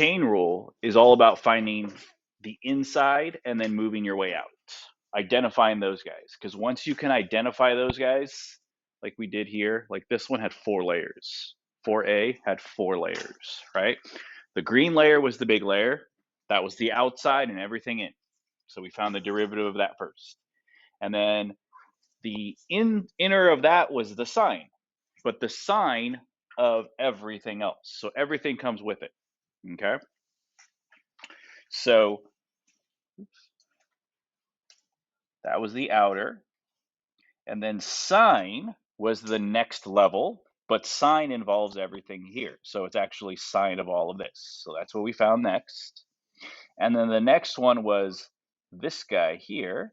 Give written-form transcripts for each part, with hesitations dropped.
chain rule is all about finding the inside and then moving your way out, identifying those guys. Because once you can identify those guys, like we did here, like this one had 4 layers. 4A had 4 layers, right? The green layer was the big layer. That was the outside and everything in. So we found the derivative of that first. And then the inner of that was the sign, but the sign of everything else. So everything comes with it, okay? So that was the outer. And then sine was the next level, but sine involves everything here. So it's actually sine of all of this. So that's what we found next. And then the next one was this guy here,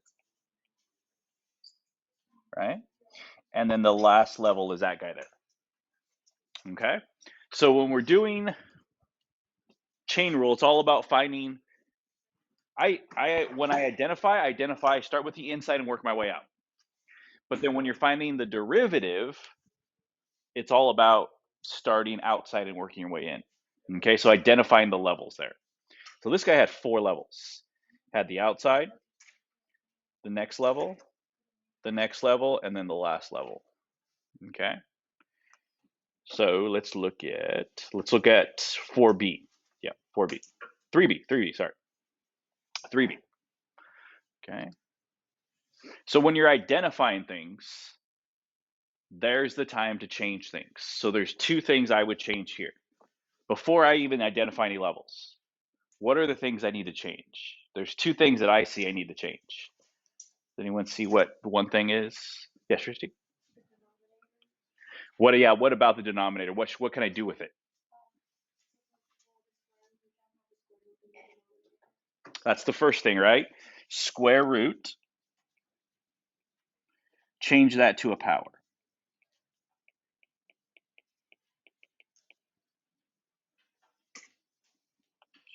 right? And then the last level is that guy there, okay? So when we're doing chain rule, it's all about finding, when I identify, start with the inside and work my way out. But then when you're finding the derivative, it's all about starting outside and working your way in. Okay, so identifying the levels there. So this guy had 4 levels. Had the outside, the next level, and then the last level. Okay. So let's look at 4B. Yeah, 4B. 3B, sorry. 3B. Okay. So when you're identifying things, there's the time to change things. So there's 2 things I would change here. Before I even identify any levels, what are the things I need to change? There's 2 things that I see I need to change. Does anyone see what one thing is? Yes, Christy? What about the denominator? What can I do with it? That's the first thing, right? Square root, change that to a power.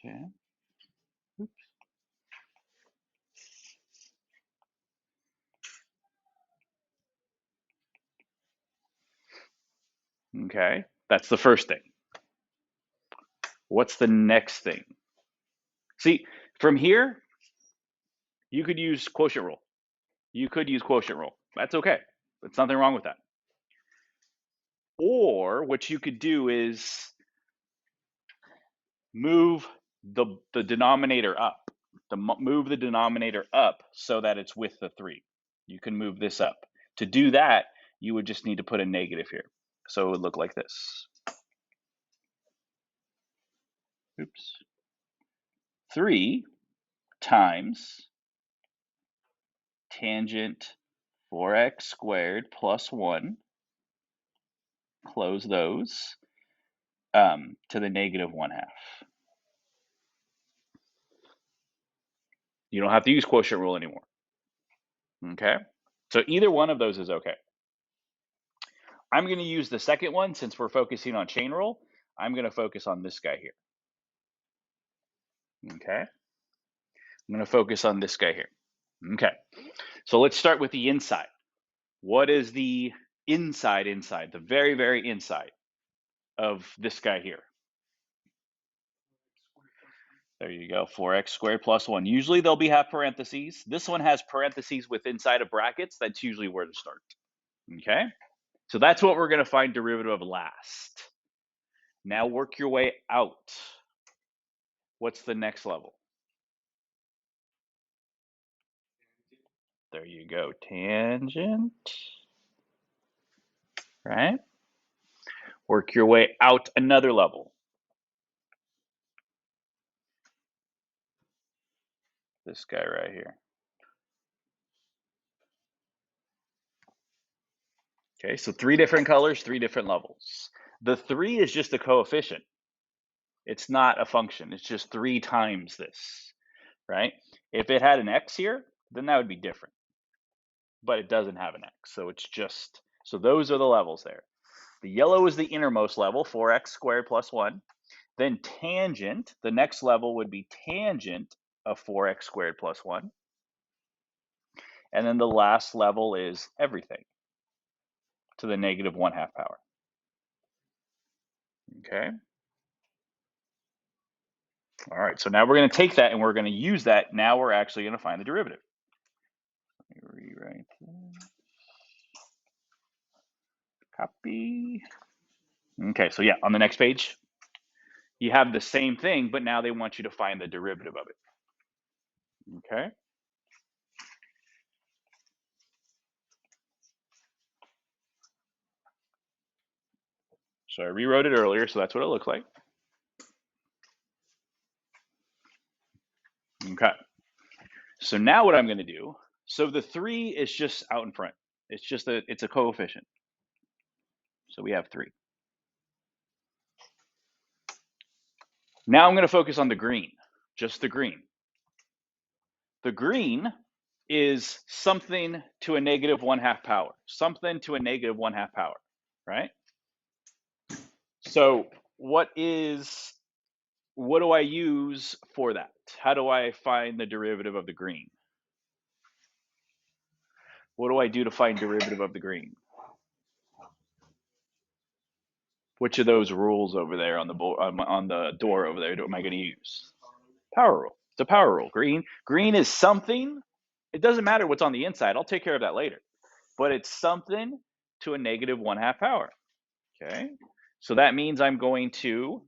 Okay. Oops. Okay, that's the first thing. What's the next thing? See, from here, you could use quotient rule. That's okay. There's nothing wrong with that. Or what you could do is move the denominator up. Move the denominator up so that it's with the 3. You can move this up. To do that, you would just need to put a negative here. So it would look like this. Oops. 3 times tangent 4x squared plus 1, close those, to the negative 1/2. You don't have to use quotient rule anymore. Okay? So either one of those is okay. I'm going to use the second one since we're focusing on chain rule. I'm going to focus on this guy here. Okay? I'm going to focus on this guy here. Okay. So let's start with the inside. What is the inside, the very, very inside of this guy here? There you go, 4x squared plus 1. Usually they'll have parentheses. This one has parentheses with inside of brackets. That's usually where to start. Okay? So that's what we're going to find derivative of last. Now work your way out. What's the next level? There you go, tangent. Right? Work your way out another level. This guy right here. Okay, so 3 different colors, 3 different levels. The 3 is just a coefficient. It's not a function. It's just 3 times this, right? If it had an x here, then that would be different. But it doesn't have an x, so it's just, so those are the levels there. The yellow is the innermost level, 4x squared plus 1. Then tangent, the next level would be tangent of 4x squared plus 1. And then the last level is everything to the negative 1/2 power. Okay. All right, so now we're going to take that and we're going to use that. Now we're actually going to find the derivative. Let me rewrite that. Copy. Okay, so yeah, on the next page, you have the same thing, but now they want you to find the derivative of it. Okay. So I rewrote it earlier, so that's what it looks like. Okay. So now what I'm going to do, so the 3 is just out in front. It's a coefficient. So we have 3. Now I'm going to focus on the green, just the green. The green is something to a negative 1/2 power, something to a negative 1/2 power, right? So what do I use for that? How do I find the derivative of the green? What do I do to find derivative of the green? Which of those rules over there on the door over there am I going to use? Power rule. It's a power rule. Green is something. It doesn't matter what's on the inside. I'll take care of that later. But it's something to a negative 1/2 power. Okay. So that means I'm going to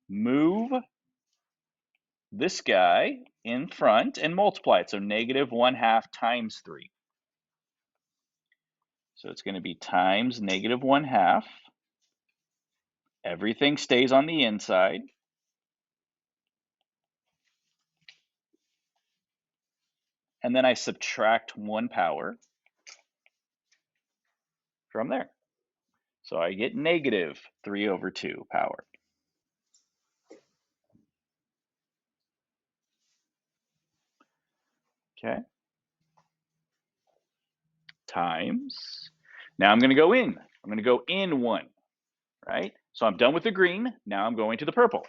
move this guy in front and multiply it. So negative 1/2 times 3. So it's going to be times negative 1/2. Everything stays on the inside. And then I subtract 1 power from there. So I get negative 3/2 power. Okay. Times. Now I'm going to go in. I'm going to go in 1, right? So I'm done with the green. Now I'm going to the purple.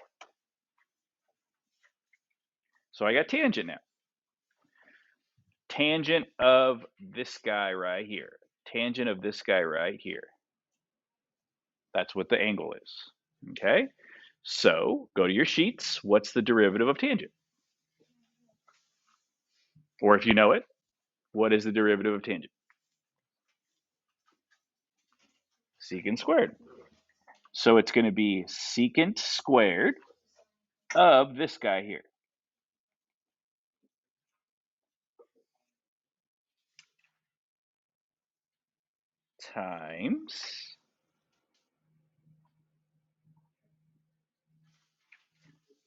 So I got tangent now. Tangent of this guy right here. Tangent of this guy right here. That's what the angle is. Okay? So go to your sheets. What's the derivative of tangent? Or if you know it, what is the derivative of tangent? Secant squared. So it's going to be secant squared of this guy here. Times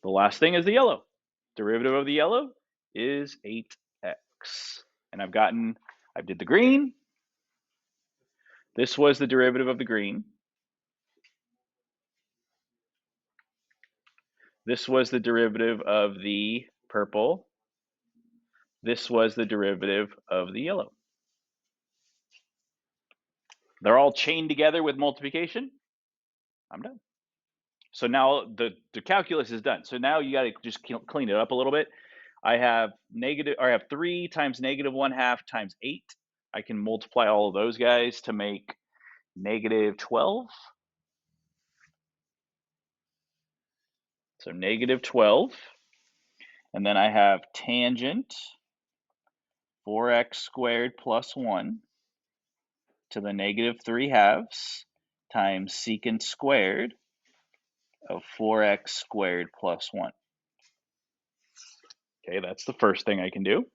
the last thing is the yellow. Derivative of the yellow is 8x. And I did the green. This was the derivative of the green. This was the derivative of the purple. This was the derivative of the yellow. They're all chained together with multiplication. I'm done. So now the calculus is done. So now you got to just clean it up a little bit. I have 3 times negative 1/2 times 8. I can multiply all of those guys to make negative 12. So negative 12. And then I have tangent 4x squared plus 1 to the negative 3/2 times secant squared of 4x squared plus 1. Okay, that's the first thing I can do.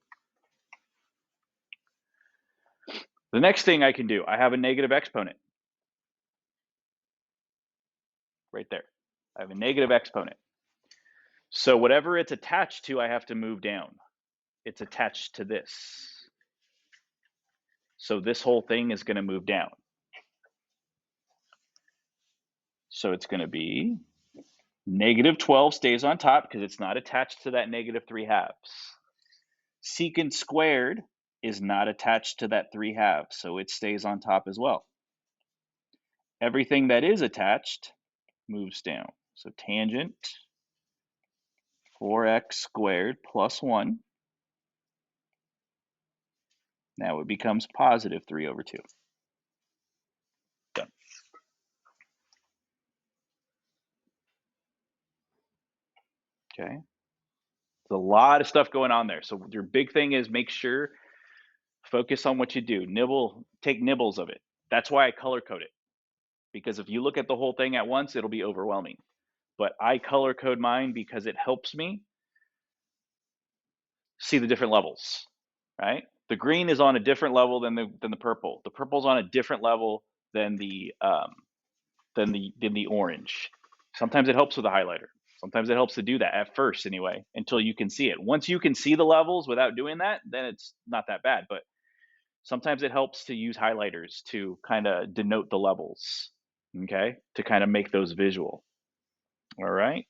The next thing I can do, I have a negative exponent. Right there. I have a negative exponent. So whatever it's attached to, I have to move down. It's attached to this. So this whole thing is going to move down. So it's going to be negative 12 stays on top because it's not attached to that negative 3/2. Secant squared is not attached to that 3/2, so it stays on top as well. Everything that is attached moves down. So tangent 4x squared plus 1. Now it becomes positive 3/2. Done. Okay. There's a lot of stuff going on there. So your big thing is make sure, focus on what you do. Take nibbles of it. That's why I color code it. Because if you look at the whole thing at once, it'll be overwhelming. But I color code mine because it helps me see the different levels, right? The green is on a different level than the purple. The purple's on a different level than the orange. Sometimes it helps with a highlighter. Sometimes it helps to do that at first anyway, until you can see it. Once you can see the levels without doing that, then it's not that bad. But sometimes it helps to use highlighters to kind of denote the levels, okay? To kind of make those visual. All right.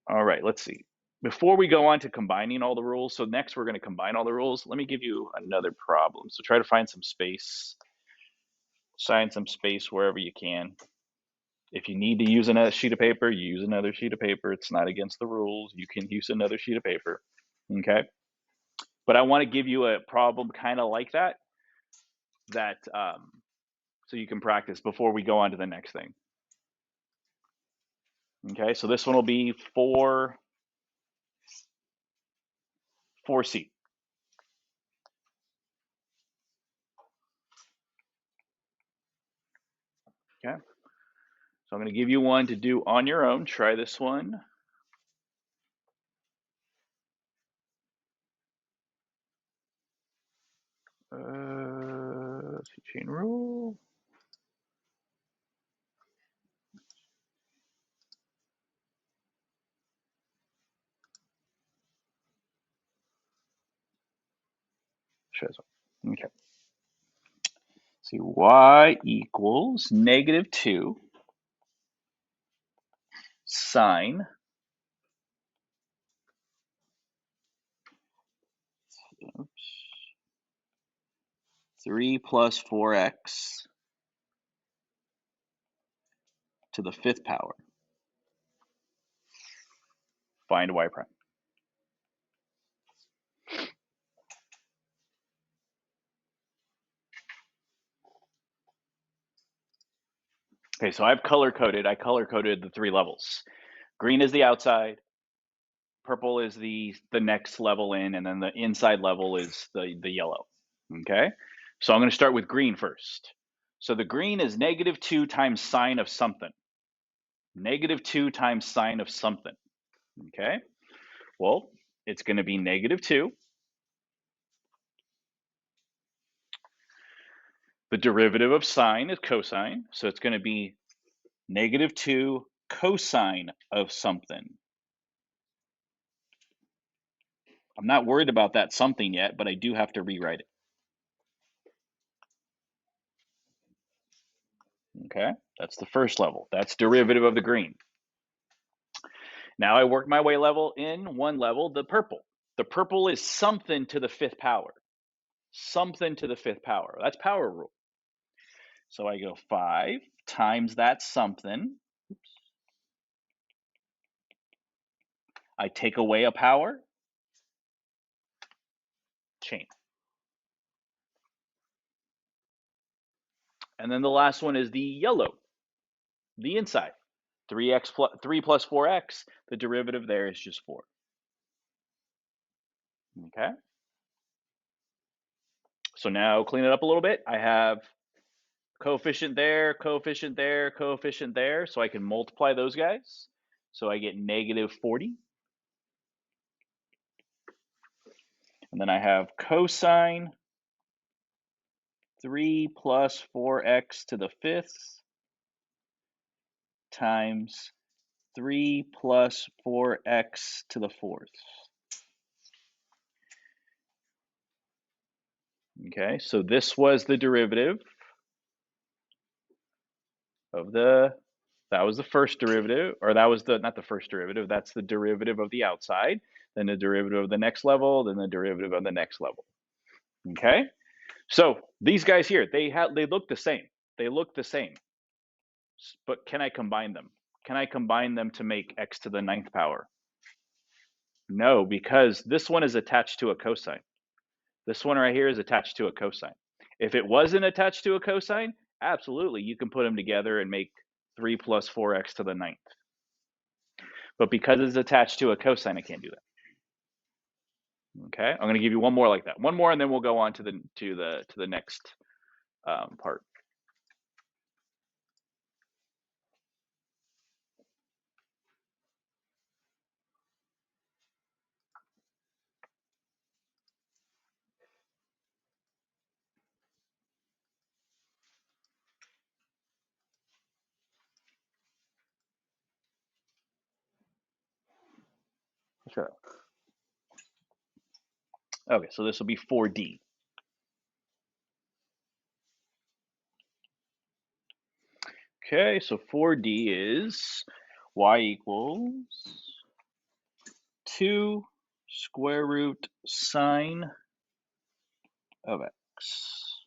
All right, let's see. Before we go on to combining all the rules, so next we're going to combine all the rules. Let me give you another problem. So try to find some space, assign some space wherever you can. If you need to use another sheet of paper, use another sheet of paper. It's not against the rules. You can use another sheet of paper, okay? But I want to give you a problem kind of like that, so you can practice before we go on to the next thing. Okay, so this one will be 4C. Okay, so I'm going to give you one to do on your own. Try this one. Chain rule. Shows up. Okay. See, y equals -2 sine 3 plus 4x to the 5th power. Find y prime. Okay, so I color coded the 3 levels. Green is the outside, purple is the next level in, and then the inside level is the yellow. Okay, so I'm going to start with green first. So the green is -2 times sine of something. -2 times sine of something. Okay, well, it's going to be -2. The derivative of sine is cosine, so it's going to be -2 cosine of something. I'm not worried about that something yet, but I do have to rewrite it. Okay, that's the first level. That's derivative of the green. Now I work my way in one level, the purple. The purple is something to the 5th power. Something to the 5th power. That's power rule. So I go 5 times that something. I take away a power, chain. And then the last one is the yellow, the inside. 3 plus 4x, the derivative there is just 4. Okay. So now clean it up a little bit. I have coefficient there, coefficient there, coefficient there, so I can multiply those guys. So I get -40. And then I have cosine 3 plus 4x to the 5th times 3 plus 4x to the 4th. Okay, so this was the derivative of that was the first derivative, or that was not the first derivative, that's the derivative of the outside, then the derivative of the next level, then the derivative of the next level. Okay, so these guys here, they look the same. They look the same. But can I combine them? Can I combine them to make x to the 9th power? No, because this one is attached to a cosine. This one right here is attached to a cosine. If it wasn't attached to a cosine, absolutely, you can put them together and make 3 plus 4x to the 9th. But because it's attached to a cosine, I can't do that. Okay, I'm going to give you one more like that. One more, and then we'll go on to the next part. Sure. Okay, so this will be 4D. Okay, so 4D is y equals 2 square root sine of x.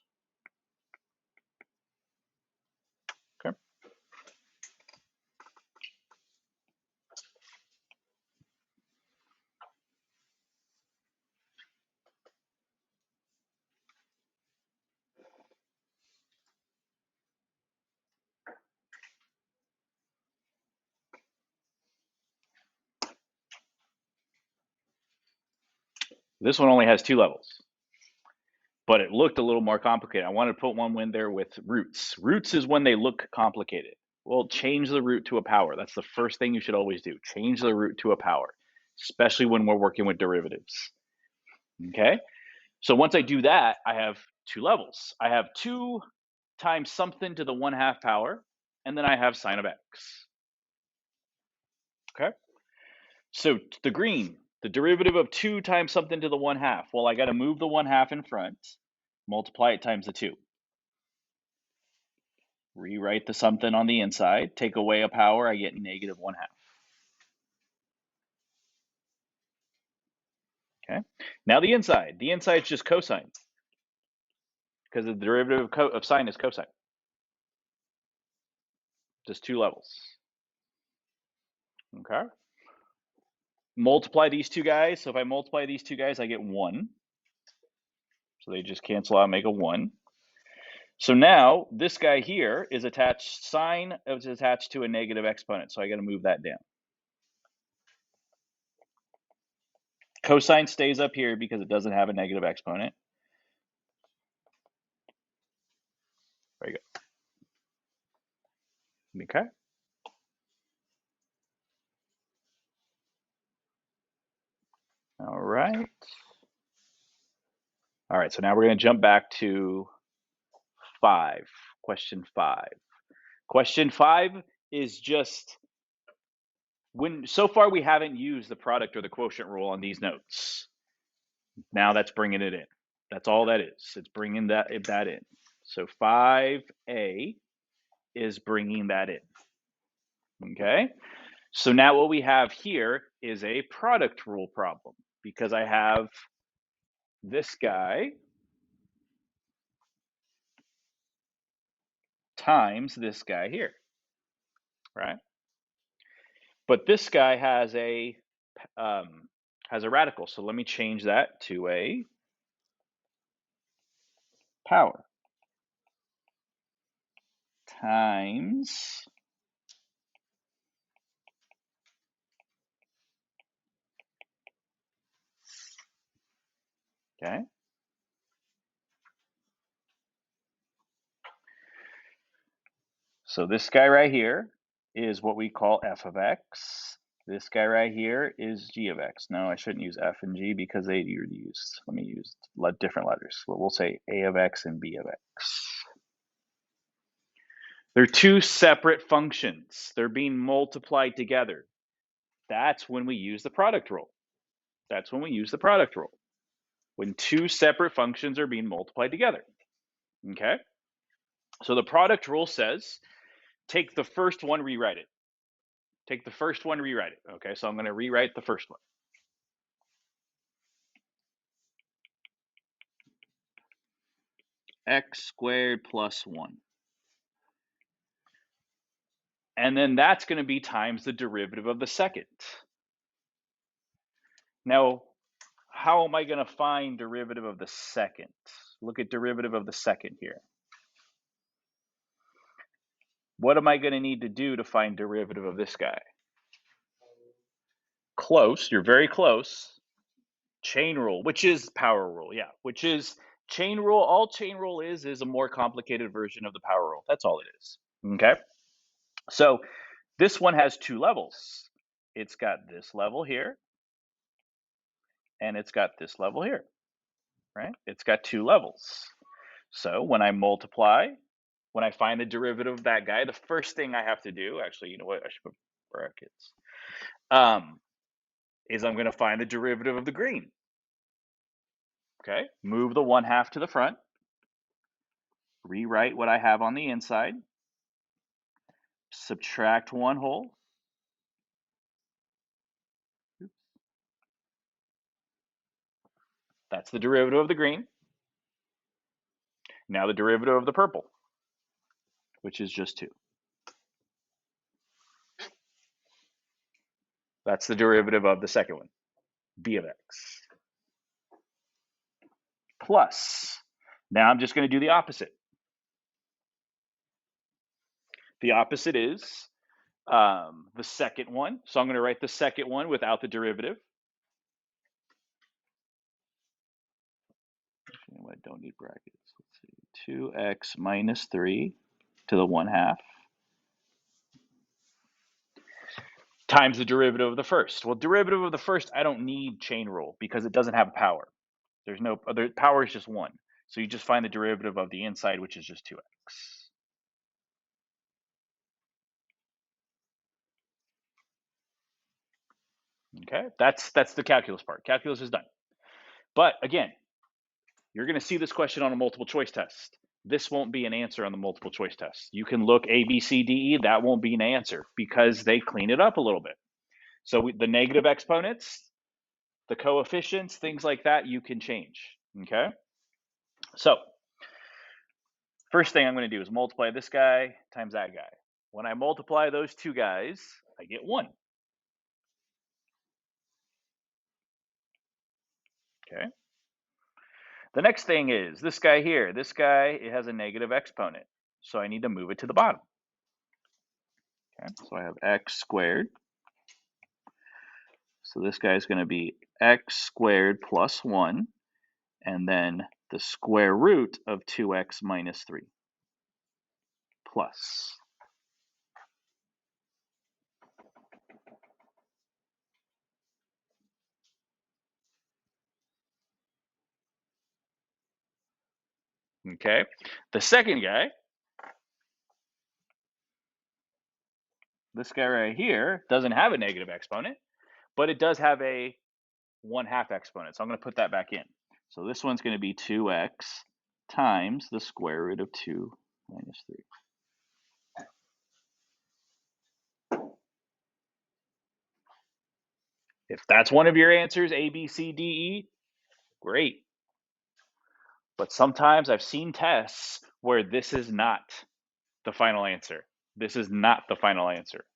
Okay. This one only has 2 levels, but it looked a little more complicated. I wanted to put one in there with roots. Roots is when they look complicated. Well, change the root to a power. That's the first thing you should always do. Change the root to a power, especially when we're working with derivatives. Okay? So once I do that, I have 2 levels. I have 2 times something to the 1/2 power, and then I have sine of x. Okay? So the green, the derivative of 2 times something to the 1/2. Well, I got to move the 1/2 in front, multiply it times the 2. Rewrite the something on the inside, take away a power, I get negative 1/2. Okay. Now the inside is just cosine, because the derivative of sine is cosine. Just 2 levels. Okay. Multiply these 2 guys. So if I multiply these 2 guys, I get 1. So they just cancel out and make a 1. So now this guy here is attached, sine is attached to a negative exponent. So I got to move that down. Cosine stays up here because it doesn't have a negative exponent. There you go. Okay. All right. All right, so now we're going to jump back to 5, question 5. Question 5 is just, so far we haven't used the product or the quotient rule on these notes. Now that's bringing it in. That's all that is. It's bringing that in. So 5A is bringing that in. Okay? So now what we have here is a product rule problem, because I have this guy times this guy here, right? But this guy has a radical, so let me change that to a power times okay. So this guy right here is what we call f of x. This guy right here is g of x. No, I shouldn't use f and g because they are used. Let me use different letters. We'll say a of x and b of x. They're 2 separate functions. They're being multiplied together. That's when we use the product rule. That's when we use the product rule. When 2 separate functions are being multiplied together. Okay? So the product rule says, take the first one, rewrite it. Take the first one, rewrite it. Okay, so I'm going to rewrite the first one. X squared plus 1. And then that's going to be times the derivative of the second. Now, how am I going to find derivative of the second? Look at derivative of the second here. What am I going to need to do to find derivative of this guy? close. You're very close. Chain rule, which is power rule, yeah, which is chain rule. All chain rule is a more complicated version of the power rule. That's all it is. Okay, so this one has two levels. It's got this level here, and it's got this level here, right? It's got two levels. So when I multiply, when I find the derivative of that guy, the first thing I have to do, actually, you know what? I should put brackets. Is I'm going to find the derivative of the green. Okay, move the 1/2 to the front, rewrite what I have on the inside, subtract 1/2. That's the derivative of the green. Now the derivative of the purple, which is just 2. That's the derivative of the second one, b of x. Plus, now I'm just going to do the opposite. The opposite is the second one. So I'm going to write the second one without the derivative. I don't need brackets. Let's see. 2x minus 3 to the 1/2 times the derivative of the first. Well, derivative of the first, I don't need chain rule because it doesn't have power. There's no other power, is just 1. So you just find the derivative of the inside, which is just 2x. Okay, that's the calculus part. Calculus is done. But again, you're going to see this question on a multiple choice test. This won't be an answer on the multiple choice test. You can look A, B, C, D, E. That won't be an answer because they clean it up a little bit. So the negative exponents, the coefficients, things like that, you can change. Okay. So first thing I'm going to do is multiply this guy times that guy. When I multiply those two guys, I get 1. Okay. The next thing is this guy here. This guy, it has a negative exponent. So I need to move it to the bottom. Okay. So I have x squared. So this guy is going to be x squared plus 1, and then the square root of 2x minus 3 plus. Okay, the second guy, this guy right here, doesn't have a negative exponent, but it does have a 1/2 exponent. So I'm going to put that back in. So this one's going to be 2x times the square root of 2 minus 3. If that's one of your answers, A, B, C, D, E, great. But sometimes I've seen tests where this is not the final answer. This is not the final answer.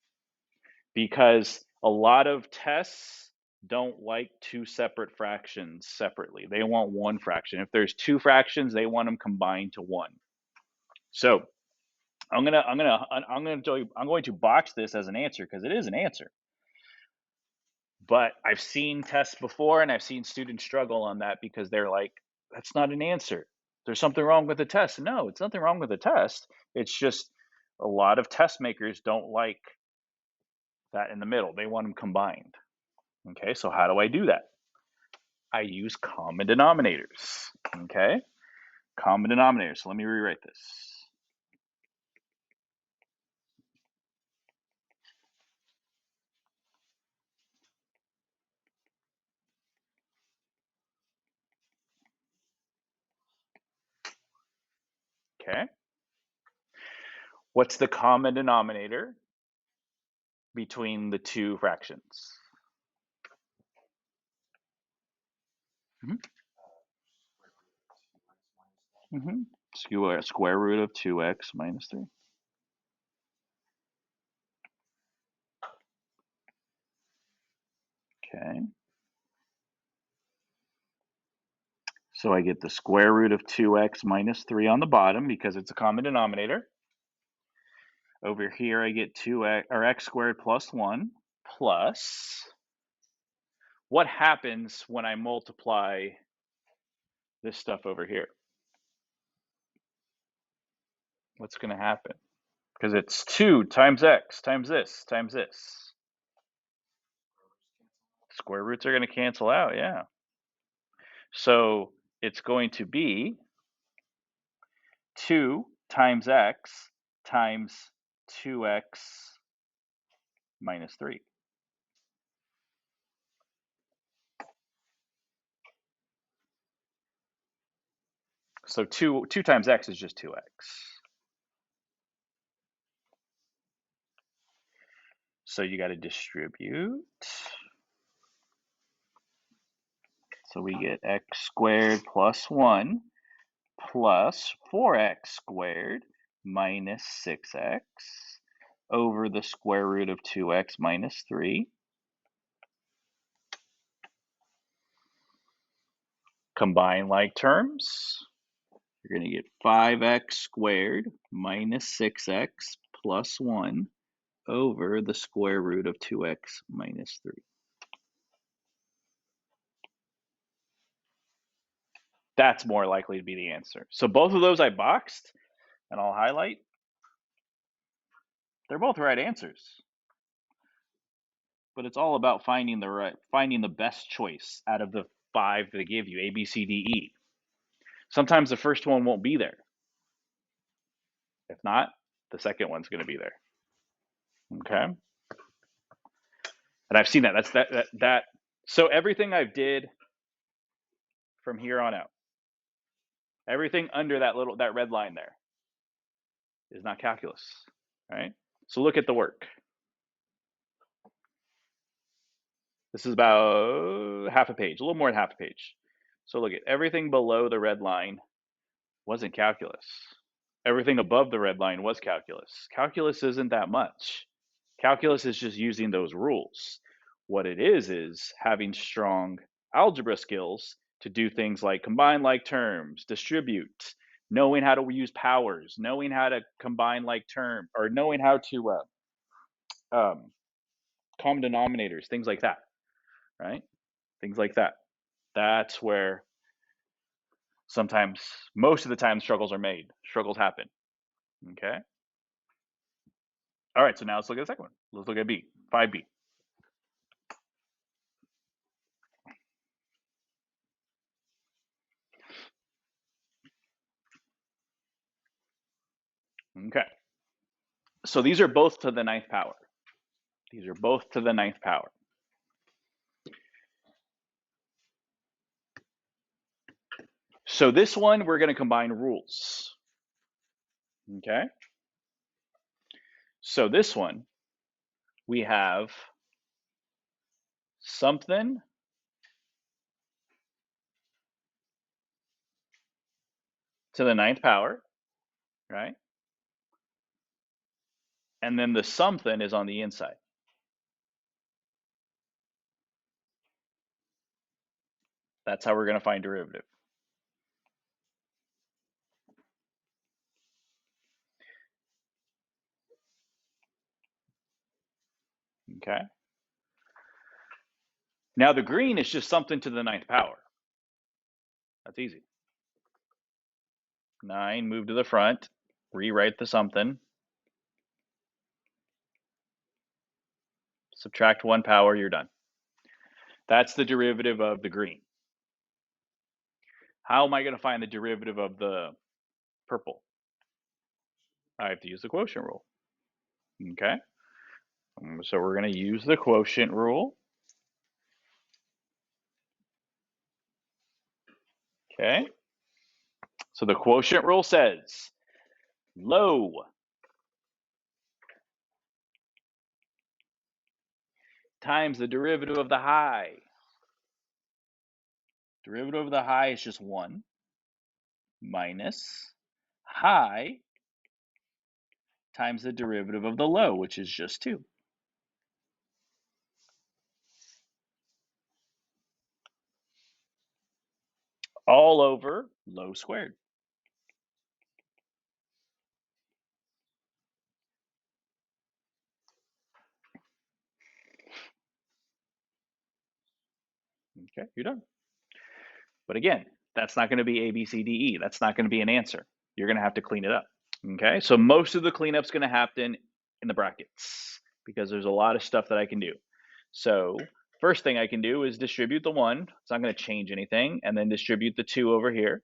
Because a lot of tests don't like two separate fractions separately. They want one fraction. If there's two fractions, they want them combined to 1. So I'm going to box this as an answer because it is an answer. But I've seen tests before and I've seen students struggle on that because they're like, that's not an answer. There's something wrong with the test. No, it's nothing wrong with the test. It's just a lot of test makers don't like that in the middle. They want them combined. Okay, so how do I do that? I use common denominators. Okay, common denominators. So let me rewrite this. Okay, what's the common denominator between the two fractions? Square root of 2x minus 3. Okay. So I get the square root of 2x minus 3 on the bottom because it's a common denominator. Over here I get 2x or x squared plus 1 plus what happens when I multiply this stuff over here? What's going to happen? Because it's 2 times x times this times this. Square roots are going to cancel out, yeah. So it's going to be 2 times x times 2x minus 3. So 2 times x is just 2x. So you got to distribute. So we get x squared plus 1 plus 4x squared minus 6x over the square root of 2x minus 3. Combine like terms. You're going to get 5x squared minus 6x plus 1 over the square root of 2x minus 3. That's more likely to be the answer. So both of those I boxed, and I'll highlight. They're both right answers. But it's all about finding the best choice out of the 5 they give you, A, B, C, D, E. Sometimes the first one won't be there. If not, the second one's going to be there. Okay? And I've seen that. That's. So everything I've did from here on out, everything under that red line there is not calculus, right? So look at the work. This is about half a page, a little more than half a page. So look at everything below the red line wasn't calculus. Everything above the red line was calculus. Calculus isn't that much. Calculus is just using those rules. What it is having strong algebra skills to do things like combine like terms, distribute, knowing how to use powers, knowing how to combine like terms, or knowing how to common denominators, things like that, right? Things like that. That's where sometimes, most of the time, struggles are made. Struggles happen. Okay. All right. So now let's look at the second one. Let's look at B, 5B. Okay. So these are both to the 9th power. These are both to the 9th power. So this one, we're going to combine rules. Okay. So this one, we have something to the 9th power, right? And then the something is on the inside. That's how we're going to find derivative. Okay. Now the green is just something to the 9th power. That's easy. 9, move to the front, rewrite the something. Subtract 1 power, you're done. That's the derivative of the green. How am I going to find the derivative of the purple? I have to use the quotient rule. Okay. So we're going to use the quotient rule. Okay. So the quotient rule says low times the derivative of the high. Derivative of the high is just 1 minus high times the derivative of the low, which is just 2. All over low squared. Okay, you're done. But again, that's not going to be A, B, C, D, E. That's not going to be an answer. You're going to have to clean it up. Okay, so most of the cleanup's going to happen in the brackets because there's a lot of stuff that I can do. So first thing I can do is distribute the 1. It's not going to change anything. And then distribute the 2 over here.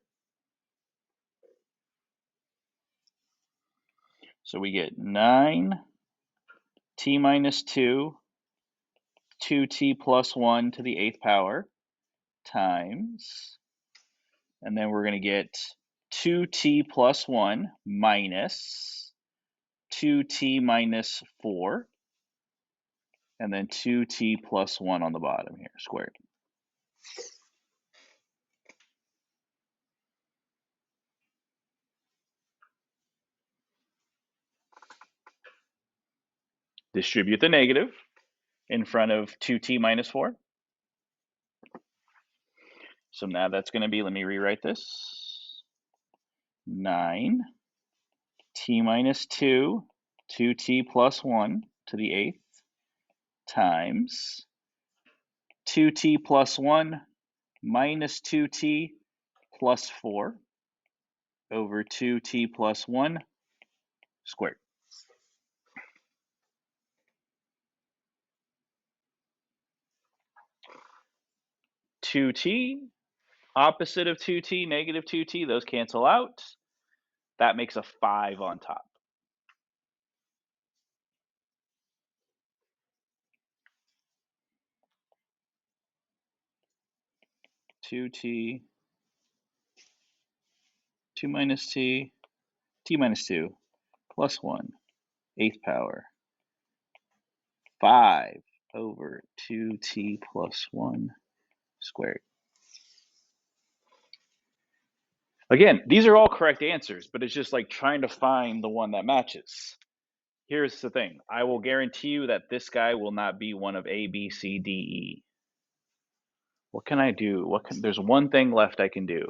So we get 9t minus 2, 2t plus 1 to the 8th power times, and then we're going to get 2t plus 1 minus 2t minus 4, and then 2t plus 1 on the bottom here, squared. Distribute the negative in front of 2t minus 4. So now that's going to be, let me rewrite this, 9t minus 2, 2t plus 1 to the 8th, times 2t plus 1 minus 2t plus 4 over 2t plus 1 squared. Two t, opposite of 2t, negative 2t, those cancel out. That makes a 5 on top. Two t, 2 minus t, t minus 2, plus 1, 8th power, 5 over 2t plus 1 squared. Again, these are all correct answers, but it's just like trying to find the one that matches. Here's the thing. I will guarantee you that this guy will not be one of A, B, C, D, E. What can I do? There's one thing left I can do.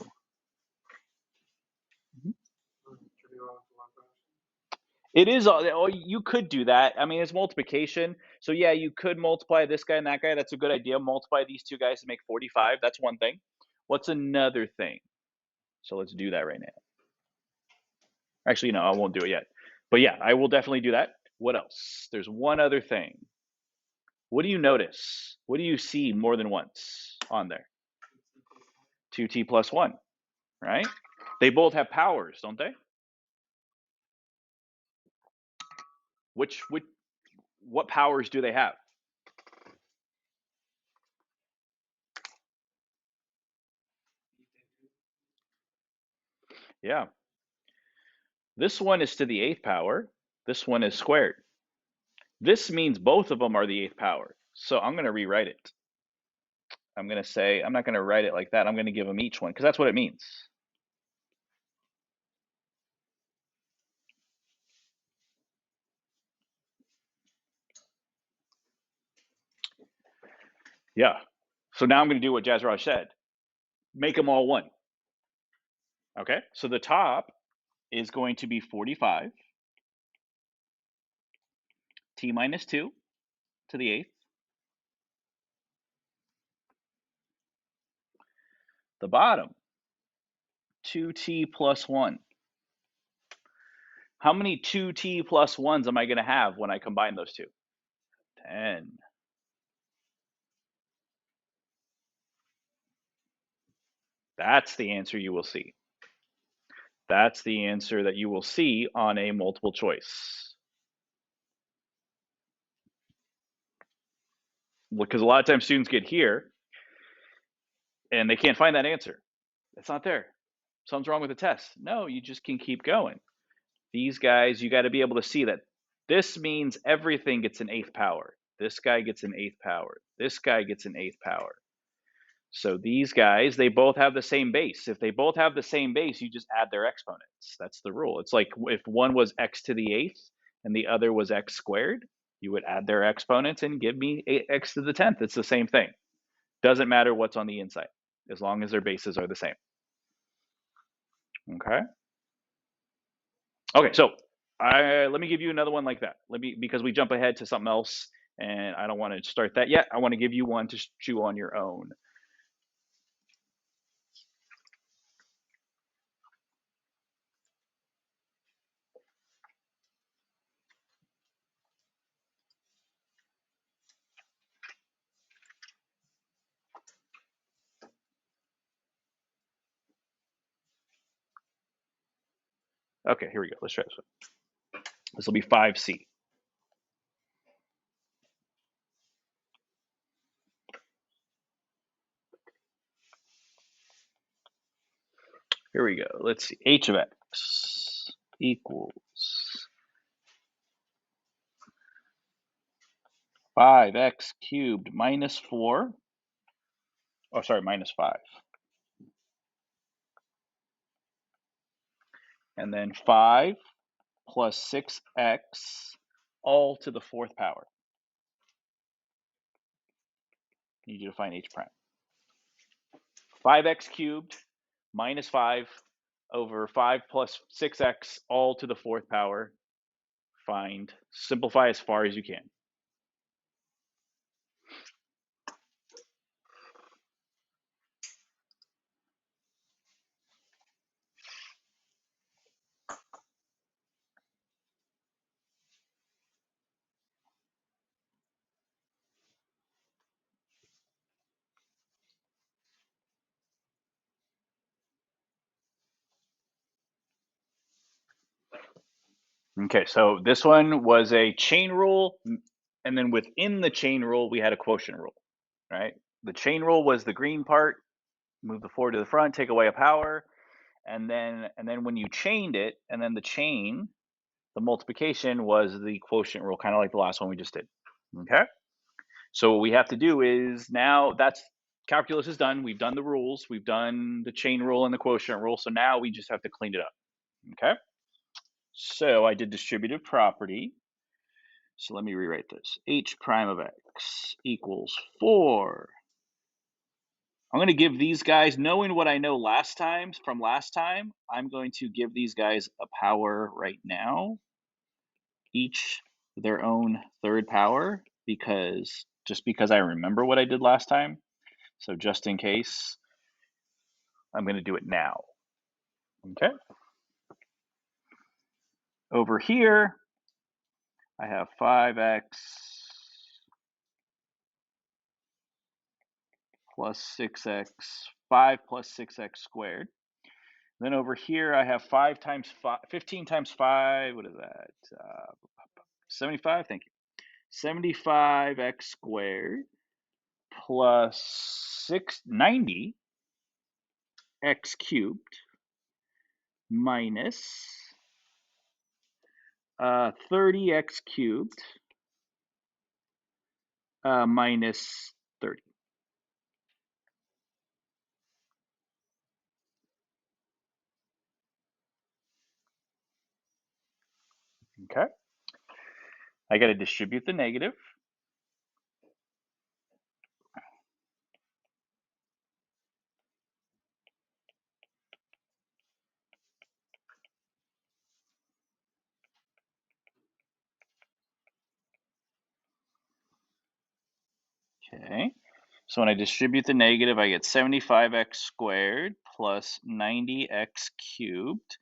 It is, you could do that. I mean, it's multiplication. So yeah, you could multiply this guy and that guy. That's a good idea. Multiply these two guys to make 45. That's one thing. What's another thing? So let's do that right now. Actually, no, I won't do it yet. But yeah, I will definitely do that. What else? There's one other thing. What do you notice? What do you see more than once on there? 2t plus 1, right? They both have powers, don't they? What powers do they have? Yeah. This one is to the 8th power. This one is squared. This means both of them are the 8th power. So I'm going to rewrite it. I'm going to say, I'm not going to write it like that. I'm going to give them each one because that's what it means. Yeah. So now I'm going to do what Jazraj said. Make them all 1. Okay. So the top is going to be 45. T minus 2 to the 8th. The bottom, 2t plus 1. How many 2t plus 1s am I going to have when I combine those two? 10. That's the answer you will see. That's the answer that you will see on a multiple choice. Because a lot of times students get here and they can't find that answer. It's not there. Something's wrong with the test. No, you just can keep going. These guys, you got to be able to see that this means everything gets an 8th power. This guy gets an 8th power. This guy gets an 8th power. So these guys, they both have the same base. If they both have the same base, you just add their exponents. That's the rule. It's like if one was x to the 8th and the other was x squared, you would add their exponents and give me x to the 10th. It's the same thing. Doesn't matter what's on the inside, as long as their bases are the same. Okay. Okay, so let me give you another one like that. Because we jump ahead to something else, and I don't want to start that yet. I want to give you one to chew on your own. Okay, here we go. Let's try this one. This will be 5c. Here we go. Let's see. H of x equals 5x cubed minus 4. Oh, sorry, minus 5. And then 5 plus 6x all to the 4th power. I need you to find h prime. 5x cubed minus 5 over 5 plus 6x all to the 4th power. Find, simplify as far as you can. Okay, so this one was a chain rule, and then within the chain rule, we had a quotient rule, right? The chain rule was the green part, move the 4 to the front, take away a power, and then when you chained it, and then the chain, the multiplication was the quotient rule, kind of like the last one we just did, okay? So what we have to do is now that's calculus is done. We've done the rules. We've done the chain rule and the quotient rule. So now we just have to clean it up, okay? So I did distributive property. So let me rewrite this. H prime of x equals 4. I'm going to give these guys, knowing what I know from last time, I'm going to give these guys a power right now, each their own 3rd power, because I remember what I did last time. So just in case, I'm going to do it now. Okay. Over here, I have 5x plus 6x, 5 plus 6x squared. Then over here, I have 5 times 5, 15 times 5, what is that? 75, thank you. 75x squared plus 90x cubed minus 30x cubed minus 30. Okay. I got to distribute the negative. Okay. So when I distribute the negative, I get 75x squared plus 90x cubed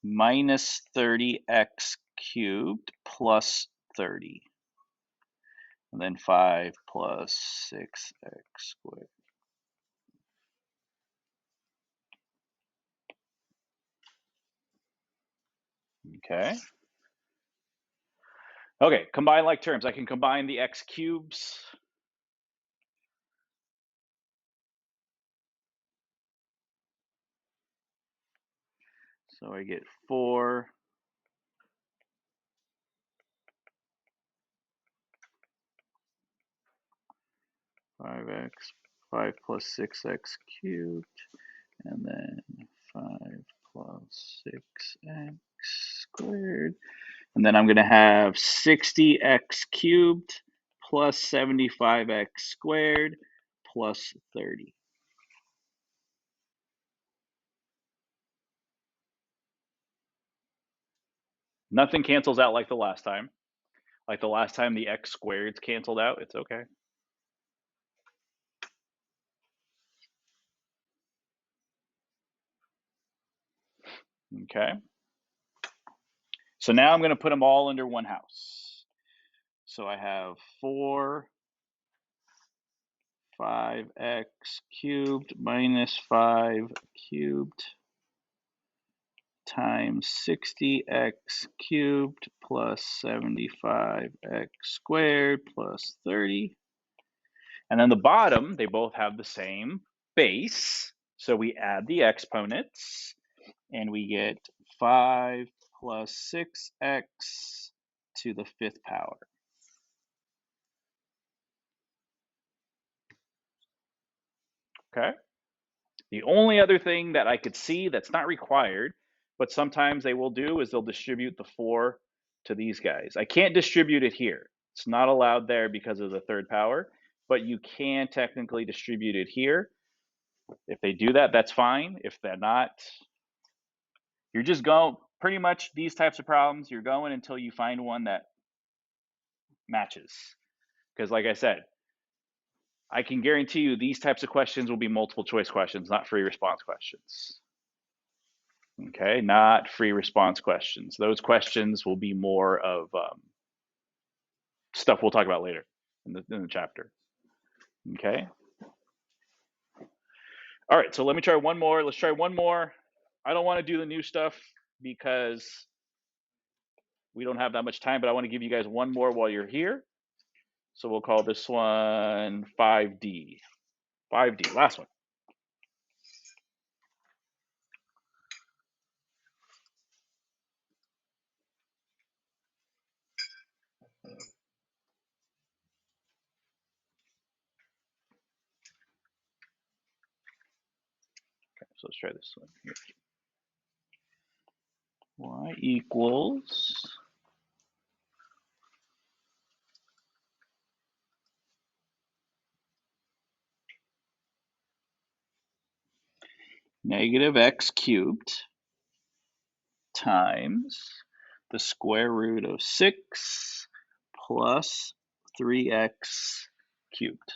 minus 30x cubed plus 30. And then 5 plus 6x squared. Okay. Okay, combine like terms. I can combine the x cubes. So I get 4 5x, 5 plus 6x cubed, and then 5 plus 6x squared. And then I'm going to have 60x cubed plus 75x squared plus 30. Nothing cancels out like the last time. Like the last time the x squareds canceled out, it's okay. Okay. So now I'm going to put them all under one house. So I have 4 5x cubed minus 5 cubed times 60x cubed plus 75x squared plus 30. And then the bottom, they both have the same base. So we add the exponents and we get 5 plus 6x to the 5th power. Okay. The only other thing that I could see that's not required, but sometimes they will do, is they'll distribute the 4 to these guys. I can't distribute it here. It's not allowed there because of the 3rd power, but you can technically distribute it here. If they do that, that's fine. If they're not, you're just going, pretty much these types of problems, you're going until you find one that matches. Because like I said, I can guarantee you these types of questions will be multiple choice questions, not free response questions. Okay, not free response questions. Those questions will be more of stuff we'll talk about later in the chapter. Okay. All right, so let me try one more. Let's try one more. I don't want to do the new stuff because we don't have that much time, but I want to give you guys one more while you're here. So we'll call this one 5D. 5D, last one. Okay, so let's try this one here. Y equals negative x cubed times the square root of 6 plus 3x cubed.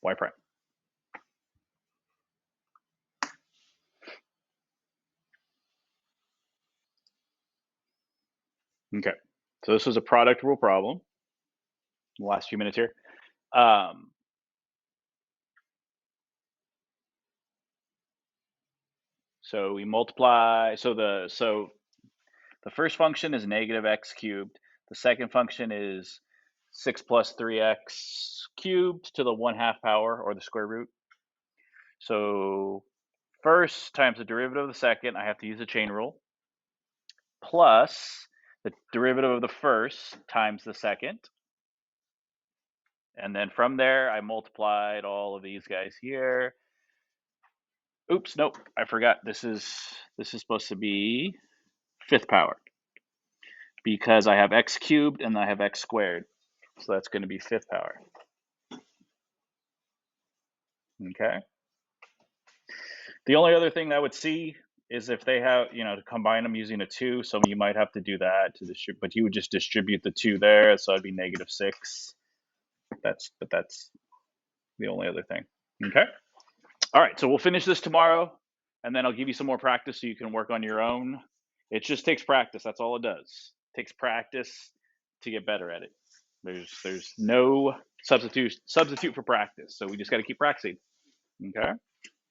Y prime. Okay, so this was a product rule problem. The last few minutes here. So we multiply. So the first function is negative x cubed. The second function is 6 plus 3x cubed to the 1/2 power, or the square root. So first times the derivative of the second, I have to use the chain rule, plus the derivative of the first times the second. And then from there, I multiplied all of these guys here. Oops, nope, I forgot. This is supposed to be 5th power, because I have x cubed and I have x squared. So that's going to be 5th power. Okay. The only other thing that I would see is if they have, to combine them using a 2. So you might have to do that to distribute, but you would just distribute the 2 there. So it'd be negative 6. But that's the only other thing. Okay. All right. So we'll finish this tomorrow, and then I'll give you some more practice so you can work on your own. It just takes practice. That's all it does. It takes practice to get better at it. There's no substitute for practice. So we just got to keep practicing. Okay.